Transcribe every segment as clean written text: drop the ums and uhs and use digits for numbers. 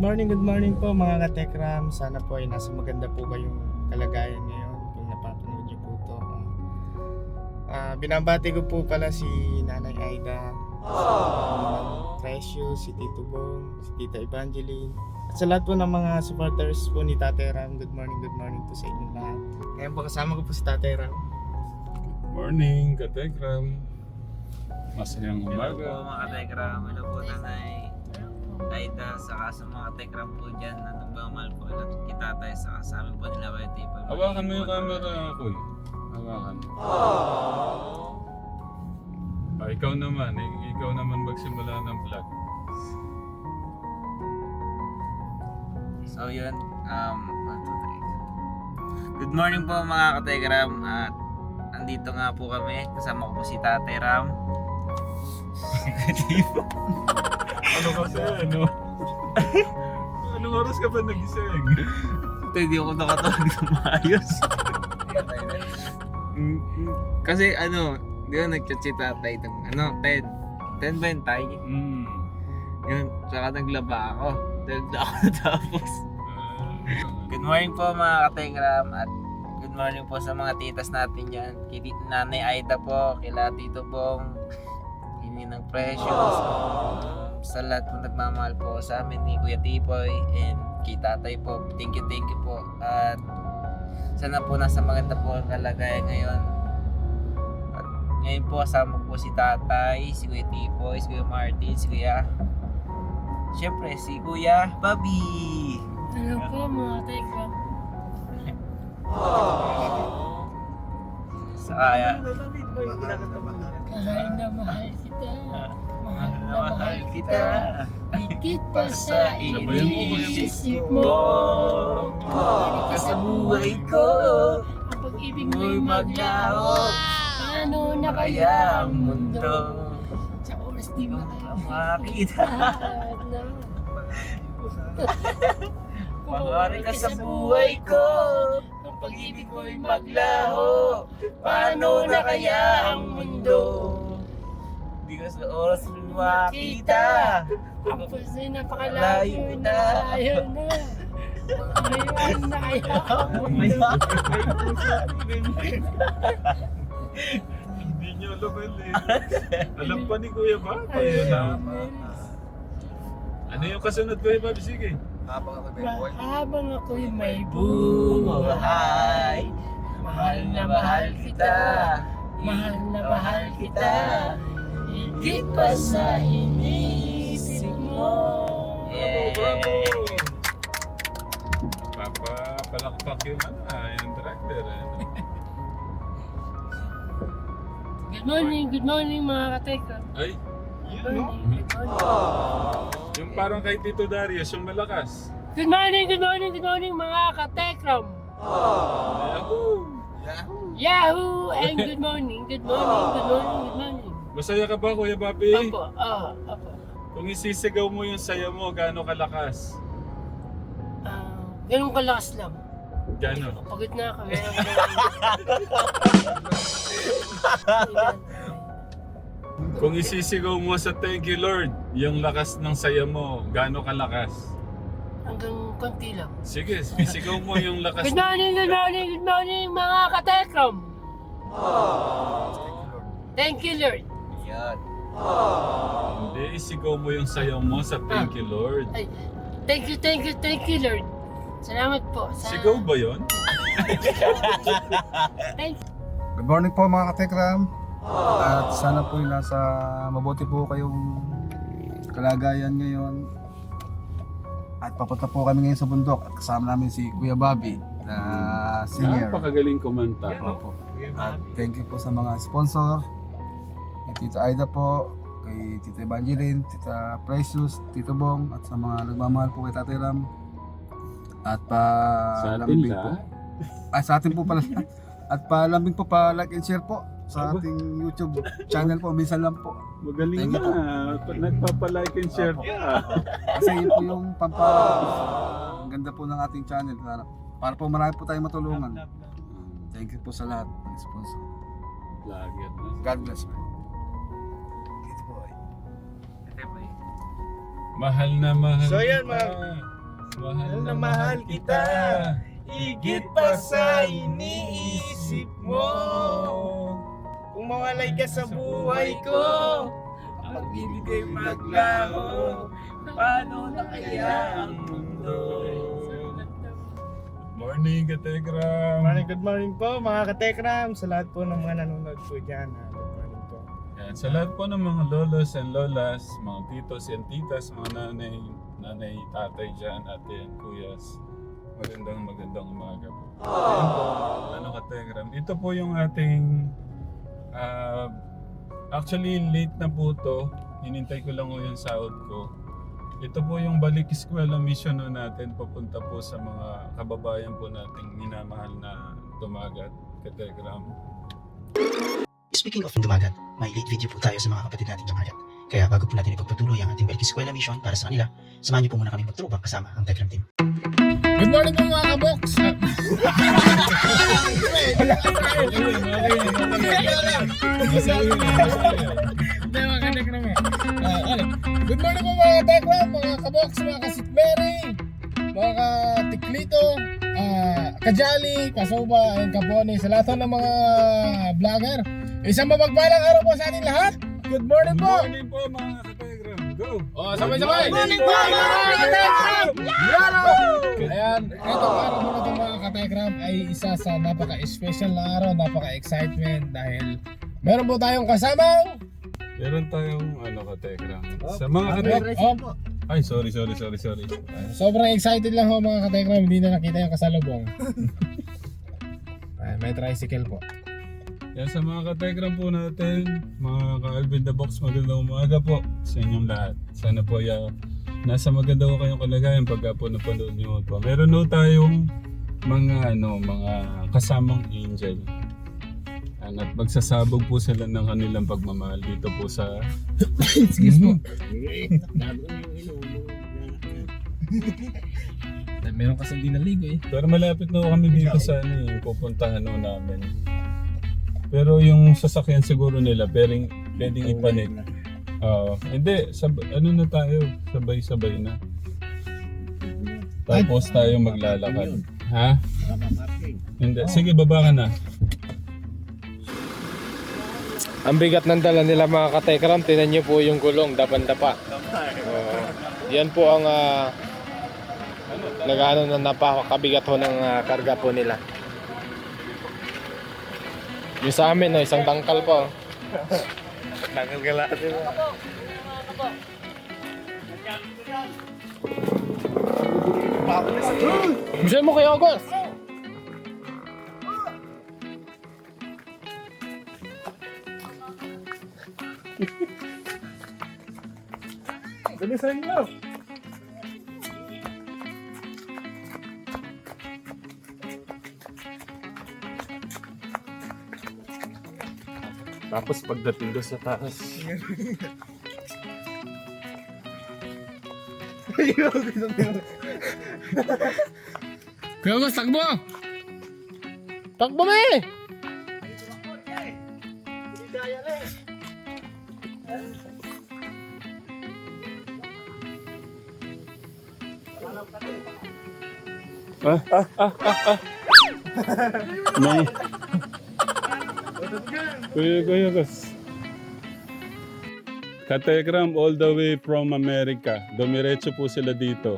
Good morning po mga katekram. Sana po ay nasa maganda po kayong kalagayan ngayon kung napapanood niyo po ito. Binabati ko po pala si Nanay Aida, si Precious, si Tito Bong, si Tita Evangeline, at sa lahat po ng mga supporters po ni Tatay Ram. Good morning po sa inyo lahat. Ngayon po kasama ko po si Tatay Ram. Good morning, Katekram. Masayang Hello po umaga. mga katekram, hello po Nanay Aida, saka sa mga katekram po dyan na nagmamahal po kita tayo, saka sa amin po nila kayo tipo. Hawakan mo yung camera, Kuy. Hawakan. Ikaw naman magsimula ng vlog. So yun, 1, 2, 3. Good morning po mga katekram, at andito nga po kami, kasama ko po si Tatay Ram. Ano kasi, ano? Anong oras ka ba nagising? Ito, hindi ako nakatawag na maayos. Kasi di ba nag-chat si Tatay ng 10 ba yun tayo? Yun, saka naglaba ako. Naglaba ako natapos. Good morning po mga katekram, at good morning po sa mga titas natin dyan. Kay Nanay Aida po, kila Tito Bong, hindi ng Precious. Sa lahat po nagmamahal po sa amin ni Kuya Tipoy and kay Tatay po. Thank you po. At sana po nasa maganda po ang kalagayan ngayon. At ngayon po kasama po si Tatay, si Kuya Tipoy, si Kuya Martin, si Kuya, siyempre si Kuya Bobby. Hello po mga tekram. Sa kaya Mahal na mahal kita. Mahal na mahal kita. Higit pa sa Sabayan mo, inisip mo. Balik ka sa buhay ko. Ang pag-ibig mo'y maglaho. Paano na kaya ang mundo? Sa oras di makita. Mawari ka sa buhay ko. Ang pag-ibig mo'y maglaho. Paano na kaya ang mundo? Di ka sa oras makita. Ang puso'y napakalayo na. Ayaw na. Ngayon na kaya ang mundo. Hindi niyo alam Alam pa ni Kuya ba? Ano yung kasunod, Kuya Bob? Sige. Habang ako'y may Buhay, mahal na mahal kita. Mahal na mahal kita. Higit pa sa inisip mo. Bravo! Palakpak yung yung director. Good morning mga kateka. Ay, Good morning. yung parang kay Tito Darius, yung malakas. Good morning mga katekram. Yahoo! Yahoo! And good morning. Masaya ka ba, Kuya Bobby? Opo. Kung isisigaw mo yung saya mo, gaano kalakas? Ganun kalakas lang. Gaano? Pagod na ako. Kung isisigaw mo sa thank you Lord, yung lakas ng saya mo, gaano kalakas? Hanggang konti lang. Sige, isigaw mo yung lakas. Good morning mga katekram. Thank you Lord. Yan. Hindi, isigaw mo yung sayaw mo sa thank you Lord. Ay, thank you Lord. Salamat po. Sigaw ba yun? Thank you. Good morning po mga katekram. At sana po nasa mabuti po kayong kalagayan ngayon. At papunta po kami ngayon sa bundok at kasama namin si Kuya Bobby na senior. Napakagaling kumanta. Opo. At thank you po sa mga sponsor. Kay Tita Aida po, kay Tita Evangeline, Tita Precious, Tito Bong, at sa mga nagmamahal po kay Tatay Ram. At Sa atin lambing po. lahat. Ay, sa atin po pala. At lambing po like and share po sa ating YouTube channel po. Minsan lang po. Magaling Thank you na. Nagpapalike and share Opo. ka. Kasi yun po yung ang ganda po ng ating channel. Para po marami po tayong matulungan. Thank you po sa lahat ng sponsor. Vlogger na. God bless po. Dito po. Ito po eh. Mahal na mahal So, yan, kita. Mahal na mahal kita. Higit pa sa iniisip mo. Kung mawalay ka sa buhay ko, Ang ibigay maglaho, paano na kaya ang mundo? Morning, Kategram. good morning po mga katekram. Sa lahat po ng mga nanonood po dyan. Good morning po. Yan, sa lahat po ng mga lolos and lolas, mga titos and titas, mga nanay, tatay dyan, ate and kuyas. Magandang umaga po. Ayan po, ano Kategram. Ito po yung ating, actually late na po to. Hinintay ko lang po yung sahod ko. Ito po yung balik eskwela mission no natin papunta po sa mga kababayan po nating minamahal na Dumagat, Kategram. Speaking of Dumagat, may late video po tayo sa mga kapatid natin Dumagat. Kaya bago po natin ipagpatuloy ang ating balik eskwela mission para sa kanila, samahan niyo po muna kami magtrubak kasama ang Telegram team. Good morning po mga kabox! Good morning po mga katekram, mga kabox, mga kasitmeri, mga katiklito, kajali, kasoba, and kapone, sa lahat ng mga vlogger. Isang mapagpalang araw po sa ating lahat. Good morning po! Morning po mga Kategram, go! Oh, sabay-sabay! Good morning po mga katekram! Ayan, itong araw mo na itong mga katekram ay isa sa napaka-special na araw, napaka-excitement dahil meron po tayong kasamang Meron tayong Kategram. Sa mga Kategram. Ay, sorry. Sobrang excited lang ho mga katekram, hindi na nakita yung kasalubong. Ay, may tricycle po. Yan sa mga Kategram po natin, mga ka-Alvin the Box, magandang umaga po sa inyong lahat. Sana po nasa maganda ko kayong kalagayan pagka po napanood nyo po. Meron po tayong mga kasamang angel. At magsasabog po sila ng kanilang pagmamahal dito po sa... Excuse mo. Meron kasi hindi naligo eh. Pero malapit na kami dito sa pupuntahan namin. Pero yung sasakyan siguro nila, pwedeng ipanik. Hindi, na tayo, sabay-sabay na. Tapos tayo maglalakad. Ha? Hindi, sige baba ka na. Ang bigat ng dala nila mga katekram, tinan nyo po yung gulong, dapan-dapa. Yan po ang nag-ano na napakabigat ho ng karga po nila. Yung sa amin, isang tangkal po. Tangkal ka lahat. Bisa mo kayo, August! Bilisan nyo! Tapos pagdating doon sa taas. Kuya Gus, takbo! Takbo mo eh! May... Kuya Gus. Kategram all the way from America. Dumiretso po sila dito.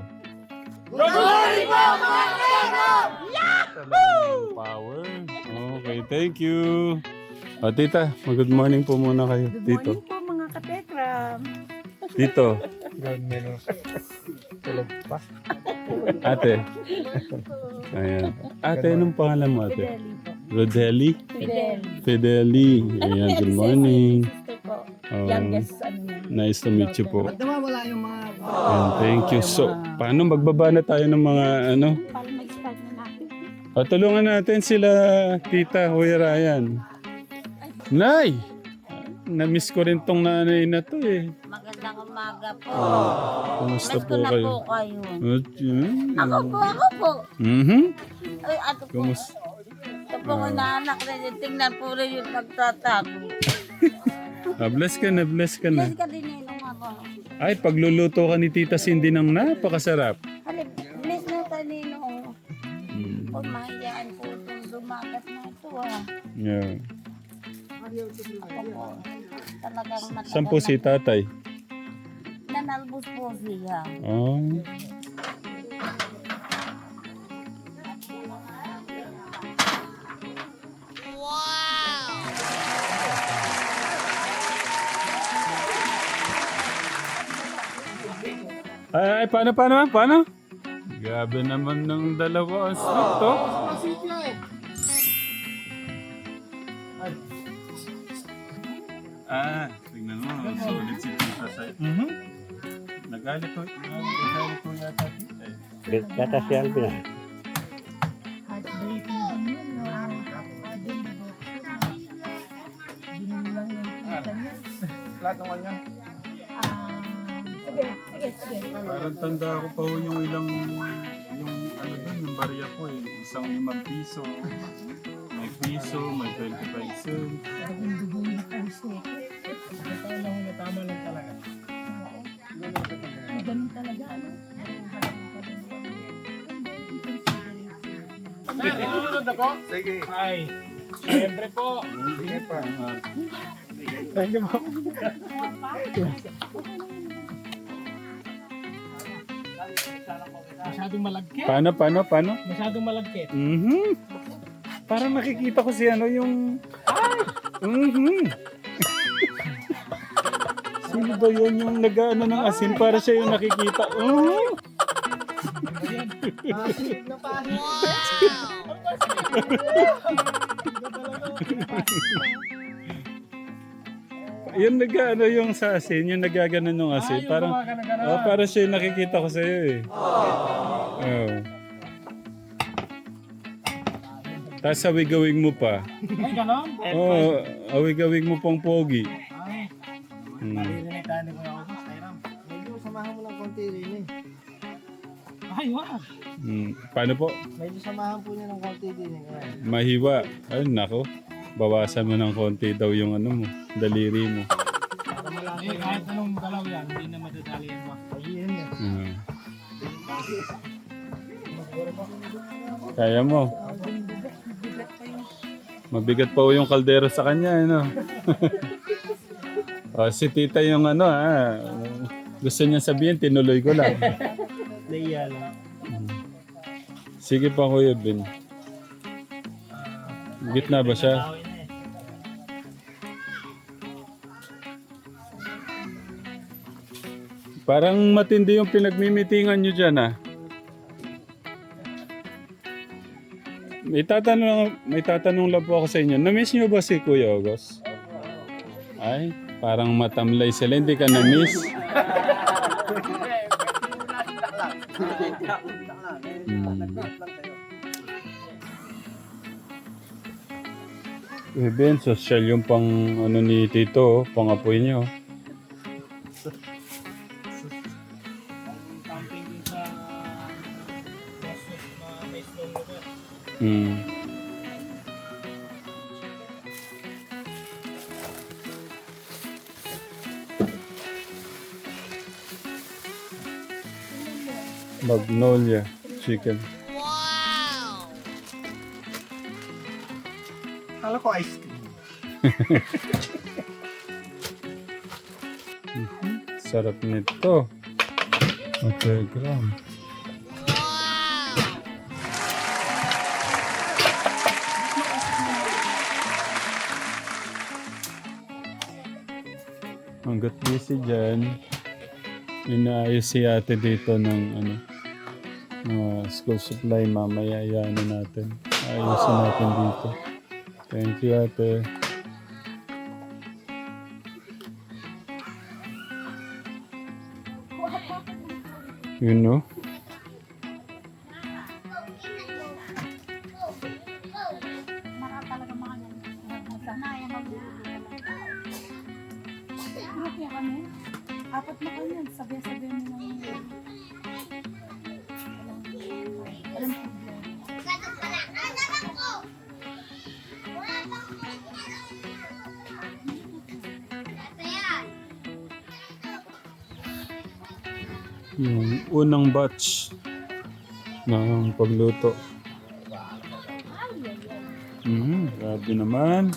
Power. Okay, thank you. O tita, good morning po muna kayo. Dito. Good morning po mga katekram. Dito. Ate. Ayan. Ate, anong pangalan mo ate? Fideli po. Rodeli? Fideli. Fideli. Ayan, good morning. Sister ko. Youngest niya. Nice to meet you po. Ba't nawawala yung mga... Ayan, thank you. So, paano magbaba na tayo ng mga Para mag-start na natin. Tulungan natin sila, Tita Kuya Ryan. Nay! Na-miss ko rin tong nanay na to eh. Magandang umaga po. Kumusta Miss po ko na kayo? po kayo. At yun. Ako po. Mhm. Ay, ato po. Kumusta? Ito po ang naanak rin. Tingnan po rin yung nagtatago. Bless ka na, bless ka na. Bless ka din eh nung ako. Ay, pagluluto ka ni Tita Cindy ng napakasarap. Halip, bilis na talino. Mm. Kung mahiyaan po itong dumagat na ito Yeah. Ako po, talagang matagal Saan po si tatay? nanalbos po siya. Oh. Ay, paano? Grabe naman ng dalawa ang sweet to. Tingnan mo, solid si Tita sa... Nagalit ko yata Tita eh. Yata si Alvin ah. Lahat naman yan. Parang tanda ko pa ho yung ilang, yung ano doon, yung barya ko eh. Isang 5 piso, may piso, may 25 cents. Tama lang talaga. Ganun talaga, ano? Nanonood ako? Sige. Ay, siyempre po. Sige pa. Thank you po. Masyadong malagkit. Paano? Masyadong malagkit. Parang nakikita ko si ano yung... Sino ba yun yung nag-ano ng asin para siya yung nakikita? Yung nag-ano yung sa asin, yung nagaganon ng asin. Parang, parang siya yung nakikita ko sa'yo eh. Oh. Tapos awig-awig mo pa. Ay, ganon? Oo, awig-awig mo pang pogi. Ay, Hmm. narinig tayo ni Kuya August. Kairam. Medyo samahan mo ng konti rin eh. Ay, wag. Paano po? Medyo samahan po niya ng konti din eh. Mahiwa. Ay, nako. Bawasan mo ng konti daw yung ano mo, daliri mo. Eh, kahit anong galaw yan, hindi na madadali yan ba? Ayun yan. Kaya mo. Mabigat pa yung kaldero sa kanya, ano? Si tita yung ano, gusto niya sabihin, tinuloy ko lang. Naiya lang. Sige pa, Kuya Ben. Gitna ba siya? Parang matindi yung pinagmimitingan nyo dyan, ah. May tatanong lang po ako sa inyo. Na-miss nyo ba si Kuya August? Ay, parang matamlay sila. Hindi ka na-miss? Ben, social yung pang ano ni Tito, pang-apoy niyo. Camping din sa na may snow lugar. Magnolia chicken. Kala ko ice cream. Sarap nito. 1 gram. Hanggat busy dyan, inaayos si ate dito ng ano, school supply. Mamaya iano natin. Ayusin natin dito. Thank you, ate. You know? Talaga mga sanayan Grupo kami. 4 na kami. Sabi-sabi mo nang alam ko. Yung unang batch ng pagluto. Grabe naman.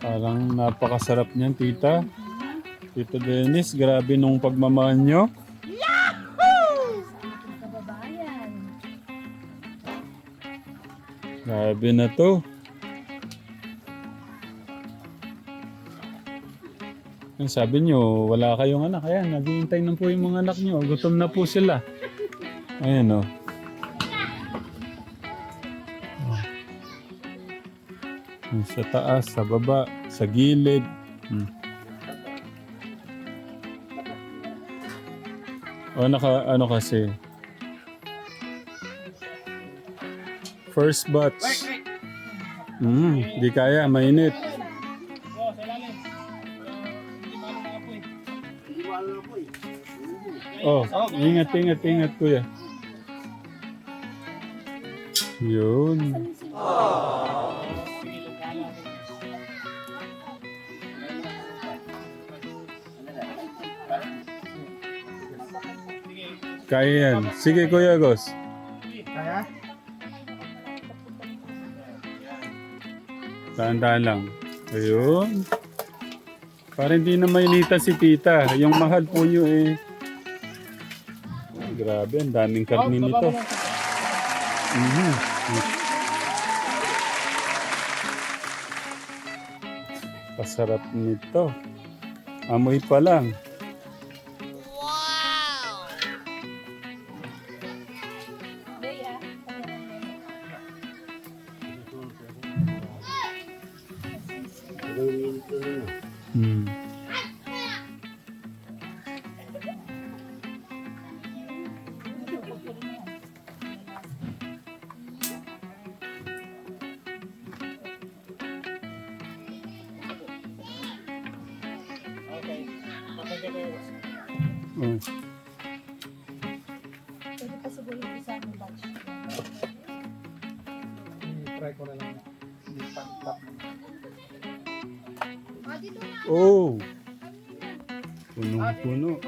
Parang napakasarap niyan, tita. Tito Dennis, grabe nung pagmamahal nyo. Kababayan. Grabe na to. Ang sabi nyo, wala kayong anak. Ayan, naghihintay na po yung mga anak nyo. Gutom na po sila. Ayan o. Sa taas, sa baba, sa gilid. O ano kasi. First batch. Di kaya, mainit. Oh, ingat kuya. Yun. Kaya yan. Sige Kuya Gos. Kaya? Tandaan lang. Ayun. Para hindi na mainita si tita. Yung mahal po nyo eh. Grabe, ang daming karni nito. Pasarap nito. Amoy pa lang. Oh. Pwede pa siguro yung isa ng batch. Try ko na lang. Oh. Punong-puno.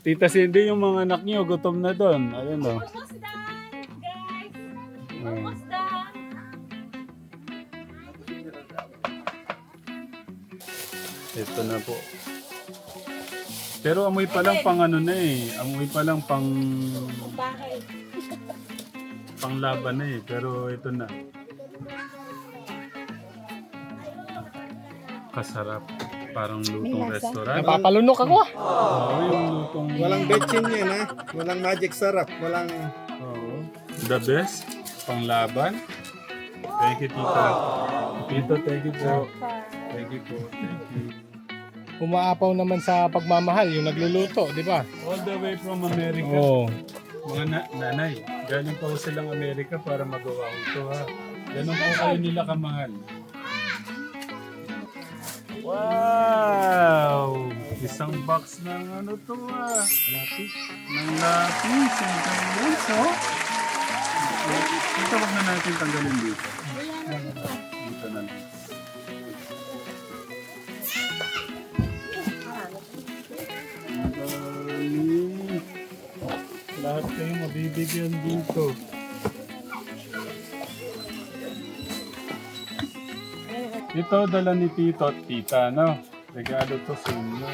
Tita Cindy, yung mga anak niyo gutom na doon. Ayun oh. Almost done, guys! Oh. Almost done! Ito na po. Pero amoy pa lang pang ano na eh. Amoy pa lang pang Bahay. panglaban na eh. Pero ito na. Kasarap. Parang lutong restaurant. Napapalunok ako. Oo, yung lutong... Walang betchin yan ha. Walang magic sarap. Walang... Oo. The best. Panglaban. Thank you, Tita. Tito, thank you po. Thank you po. Thank you. Umaapaw naman sa pagmamahal, yung nagluluto, di ba? All the way from America. Oo. Mga nanay, galing pa silang Amerika para magawa ko ito ha. Ganun po kayo nila kamahal. Wow! Isang box ng ano to ah. Lapis. Ng lapis. Ang kailan so? Ito wag na natin tanggalin dito. Dito na lang. Ang dami. Lahat kayo mabibigyan dito. Ito dala ni Tito at Tita, no? Regalo to sa inyo.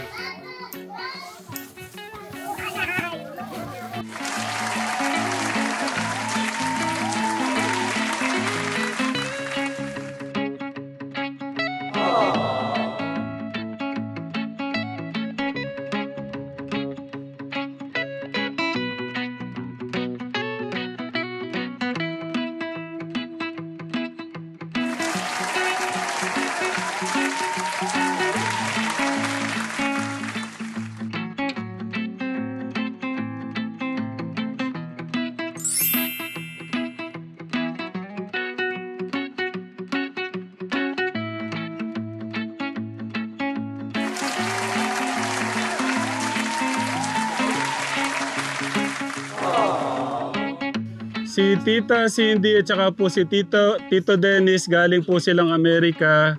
Si Tita Cindy at saka po si Tito Dennis galing po silang Amerika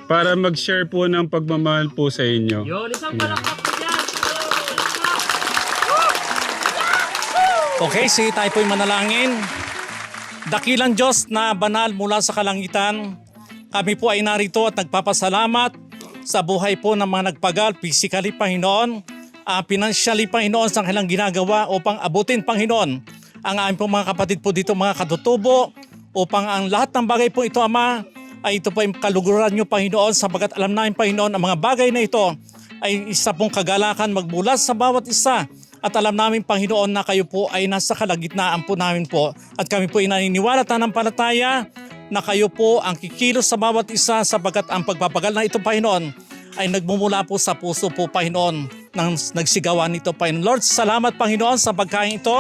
para mag-share po ng pagmamahal po sa inyo. Yun, isang palakpak po dyan. Okay, sige tayo po'y manalangin. Dakilang Diyos na banal mula sa kalangitan, kami po ay narito at nagpapasalamat sa buhay po ng mga nagpagal, physically Panginoon, financially Panginoon sa kanilang ginagawa upang abutin Panginoon ang aming po mga kapatid po dito, mga katutubo, upang ang lahat ng bagay po ito, Ama, ay ito po ay kaluguran nyo Panginoon, sapagat alam namin Panginoon ang mga bagay na ito ay isa pong kagalakan magbulat sa bawat isa. At alam namin Panginoon na kayo po ay nasa kalagitnaan po namin po. At kami po ay naniniwala at nanampalataya na kayo po ang kikilos sa bawat isa sapagkat ang pagpapagal na ito Panginoon ay nagmumula po sa puso po Panginoon ng nagsigawan nito Panginoon. Lord, salamat Panginoon sa pagkain ito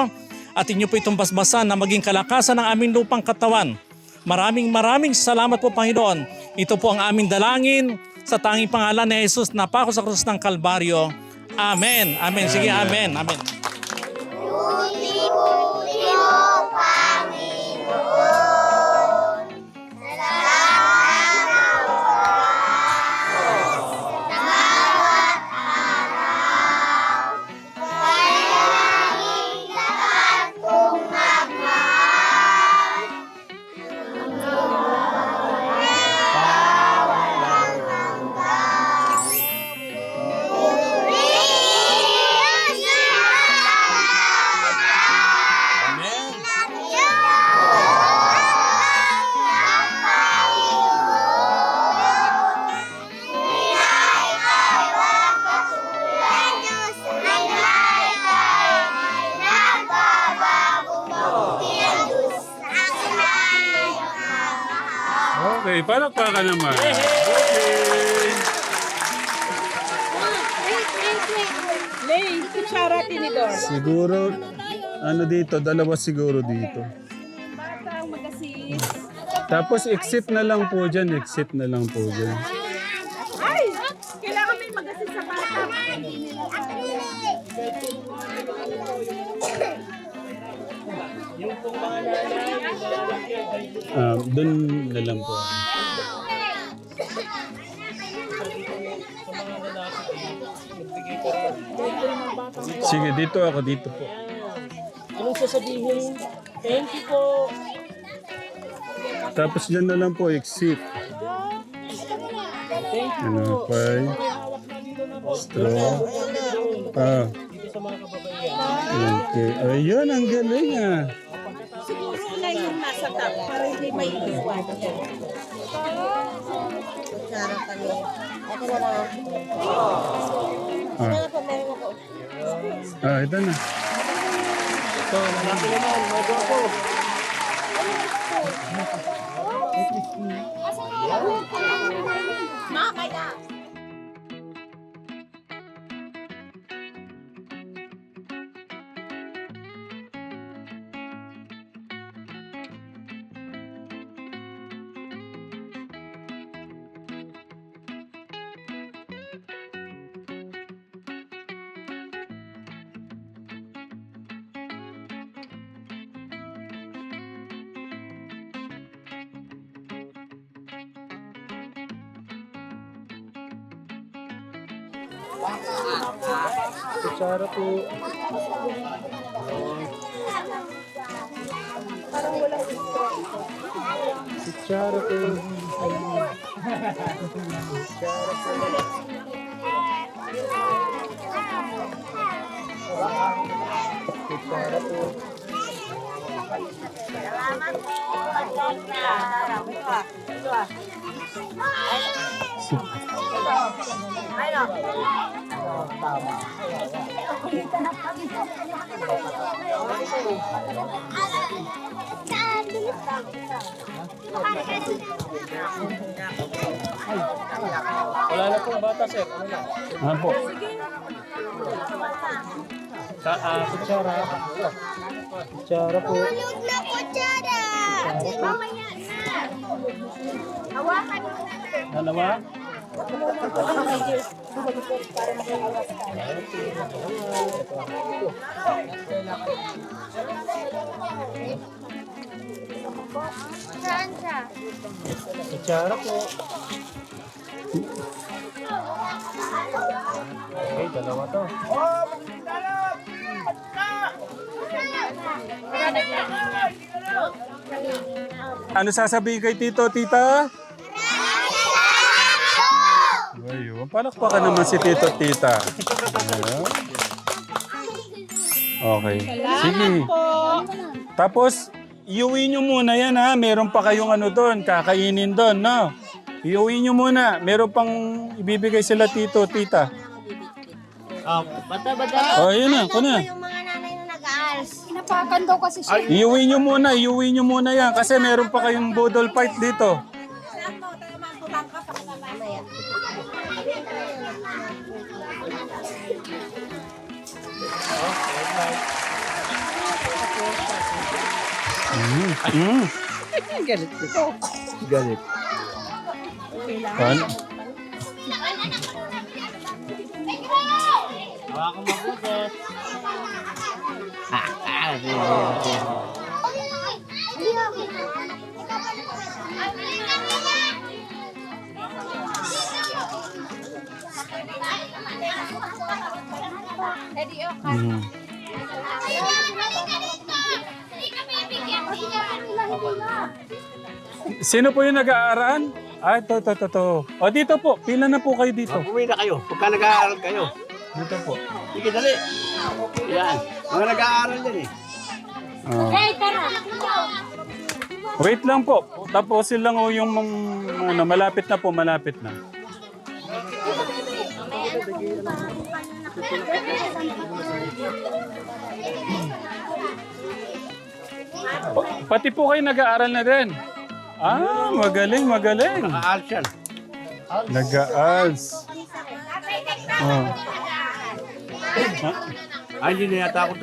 at inyo po itong basbasan na maging kalakasan ng aming lupang katawan. Maraming salamat po Panginoon. Ito po ang aming dalangin sa tanging pangalan ni Jesus na pako sa krus ng Kalbaryo. Amen. Amen. Sige, amen. Amen. Okay, palakpakan naman. Lay, kutsara tinidor. Siguro, ano dito, dalawa siguro dito. Batang magasis. Tapos exit na lang po dyan, exit na lang po dyan. Ay! Kailangan may magasis sa bata. Doon na lang po. Sige, dito ako, dito po. Anong sasabihin? Thank you po. Tapos dyan na lang po, exit. Thank you Ano, po. pay, straw. Dito sa mga kababaihan. Okay. Ayun, ang galing ah. Siguro na yung nasa top para hindi may iwan. Ito na. So, malaki naman. Mga po. Kutsara po. Kutsara po. Kutsara po. Kutsara po. Wala na pong bata, sir. Ano na? Ano po? Kutsara. Kutsara po. Tulog na kutsara! Mamaya na! Hawakan mo na lang! Dalawa? Saan siya? Kutsara po. Okay, dalawa to. Ano sasabihin kay Tito, Tita? Ayun, palakpakan naman si Tito, Tita. Ayan. Okay. Sige. Tapos, iuwi nyo muna yan ha. Meron pa kayong ano doon, kakainin doon, no? Iuwi nyo muna. Meron pang ibibigay sila Tito, Tita. Oh, yun na. Kuna. Yung mga nanay na nag-aals. Inapakan daw kasi siya. Iuwi nyo muna yan kasi meron pa kayong budol fight dito. Galit ito. Galit. Pan? Mm. Sino po yung nag-aaral? Ah, ito. O dito po, pila na po kayo dito. Uwi na kayo. Pagka nag-aaral kayo. Dito po. Sige, dali. Yan. Mga nag-aaral din eh. Ah. Hey, tara. Wait lang po. Tapusin lang o yung ano, malapit na po, malapit na. Pati po kayo nag-aaral na din. Ah, magaling. Naka-aaral yan. Nag-aals. Oh. Ay, hindi na yata ako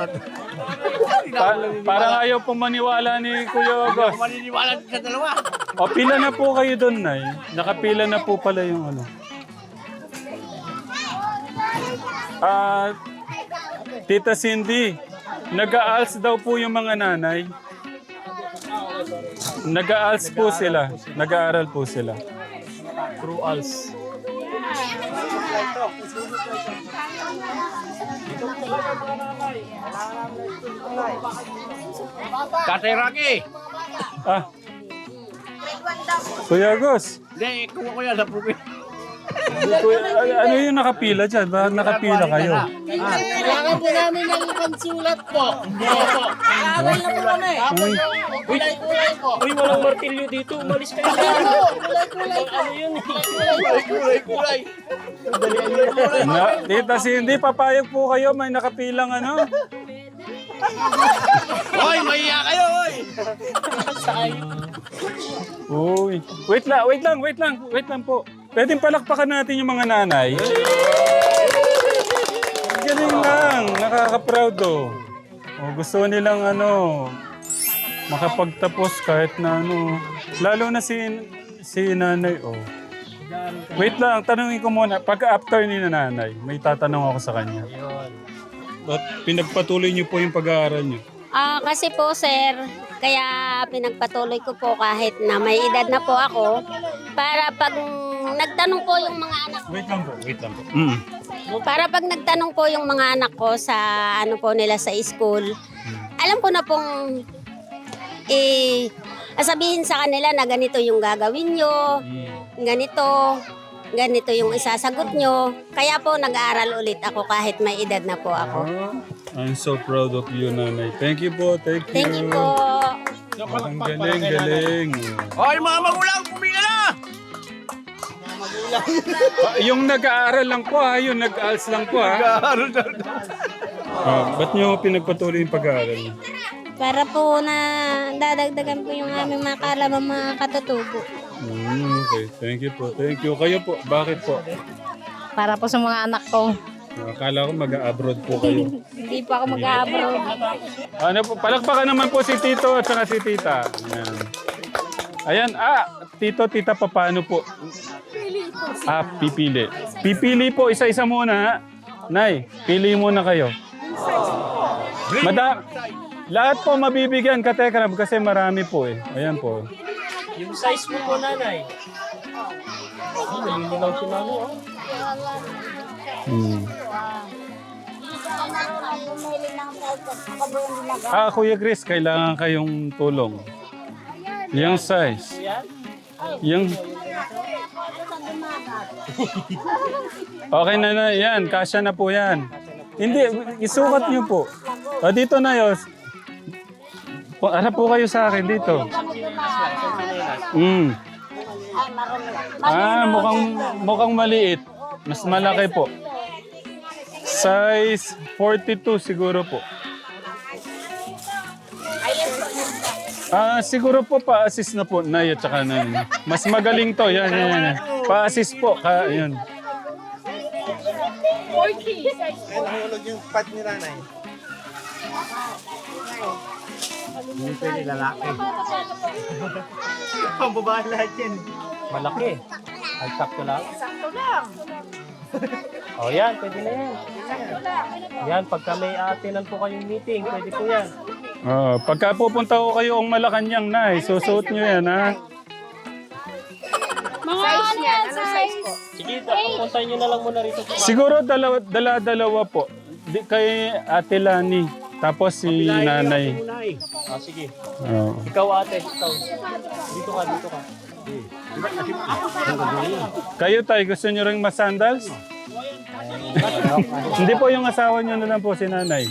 Parang ayaw pong maniwala ni Kuya Hindi August. ako maniniwala sa dalawa. O, pila na po kayo doon, Nay. Nakapila na po pala yung ano. Tita Cindy, nag-aals daw po yung mga nanay. Nag-aals po sila. Nag-aaral po sila. True alls. Tatay Rocky. Ah. Kuya August, Hindi, kuha ko yan sa probinsya. ano yung nakapila dyan? Bakit nakapila kayo? Kailangan po namin ng pansulat po. Hindi po. Kailangan na po kami. Kulay-kulay po. Uy, walang martilyo dito. Umalis kayo. Kulay-kulay po. Ano yun? Kulay. Tita Cindy, papayag po kayo. May nakapilang ano? Hoy, mahiya kayo, hoy. Uy. Wait lang po. Pwedeng palakpakan natin yung mga nanay. Galing lang. Nakaka-proud oh. Gusto nilang ano, makapagtapos kahit na ano. Lalo na si nanay oh. Wait lang, tanungin ko muna. Pag after ni nanay, may tatanong ako sa kanya. Ba't pinagpatuloy niyo po yung pag-aaral niyo? Kasi po sir, kaya pinagpatuloy ko po kahit na may edad na po ako para pag nagtanong po yung mga anak ko. Wait lang po. Para pag nagtanong po yung mga anak ko sa ano po nila sa school, alam ko na pong sabihin sa kanila na ganito yung gagawin nyo, ganito yung isasagot nyo. Kaya po nag-aaral ulit ako kahit may edad na po ako. I'm so proud of you, nanay. Thank you po. Thank you. Thank you po. Ang galing. Hoy, mga magulang, pumila na! Yung nag-aaral lang po ha, yung nag-aals lang po ha. Nag-aaral na. Ba't nyo pinagpatuloy yung pag-aaral niyo? Para po na dadagdagan po yung aming mga kalabang mga katutubo. Okay, thank you po. Thank you. Kayo po, bakit po? Para po sa mga anak ko. Akala ko mag-abroad po kayo. Hindi po ako mag-abroad. Ano po, palakpakan naman po si Tito at saka si Tita. Ayan, Tito, Tita, paano po? Pipili. Pipili po, isa-isa muna ha. Nay, pili muna kayo. Lahat po mabibigyan katekram kasi marami po eh. Ayan po. Yung size mo po, nanay. Nalilinaw si mami, oh. Hmm. Kuya Chris, kailangan kayong tulong. Yung size. Yung... Okay na yan. Kasya na po yan. Hindi, isukat niyo po. O, dito na yun. Harap po kayo sa akin dito. Mukhang maliit. Mas malaki po. Size 42 siguro po. Siguro po pa-assist na po. Nay at saka na yun. Mas magaling to. Yan. Pa-assist po. Yun. Nahulog yung pad ni nanay. Hindi pwede lalaki. Ang babae lahat yan. Malaki. Ay, sakto lang. Oh, yan. Pwede na yan. Yan, pagka may atinan po kayong meeting, pwede po yan. Pagka pupunta ko kayo ang Malacanang, Nay, susuot nyo yan, ha? Sige, puntahin nyo na lang muna rito. Siguro dalawa po. Kay Ate Lani. Tapos si Nanay. Sige. Oh. Ikaw ate, ikaw. Dito ka. Kayo tayo, gusto nyo rin masandals? Hindi po yung asawa nyo na lang po si Nanay.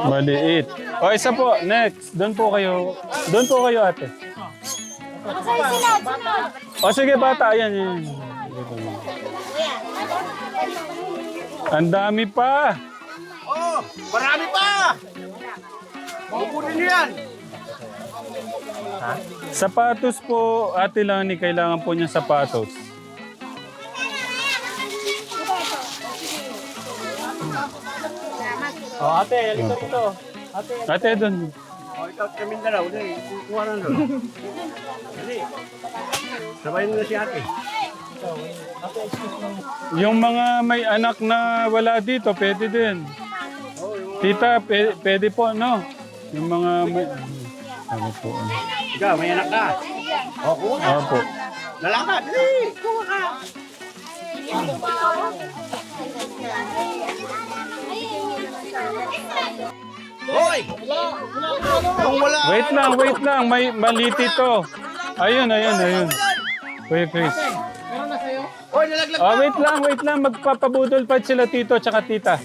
Maliit. O isa po, next. Doon po kayo ate. O sige bata, ayan. Ang dami pa. Oh, marami pa! Makukunin niyo yan! Sapatos po, Ate Lani, kailangan po niya sapatos. Oh, ate, halika rito. Ate, doon. Oh, ikaw kami dalaw. Kuha na doon. Dali. Sabayin mo na si ate. Yung mga may anak na wala dito, pwede din. Tita, pwede po, no? Yung mga may... Ano po? Ikaw, may anak ka. O, kuha ka. Opo. Lalaka, dali. Kuha ka. Hoy! Kung wala... Wait lang. May maliit ito. Ayun. Kuya Chris. Hoy, nalaglag Wait lang. Magpapabudol pa sila tito tsaka tita.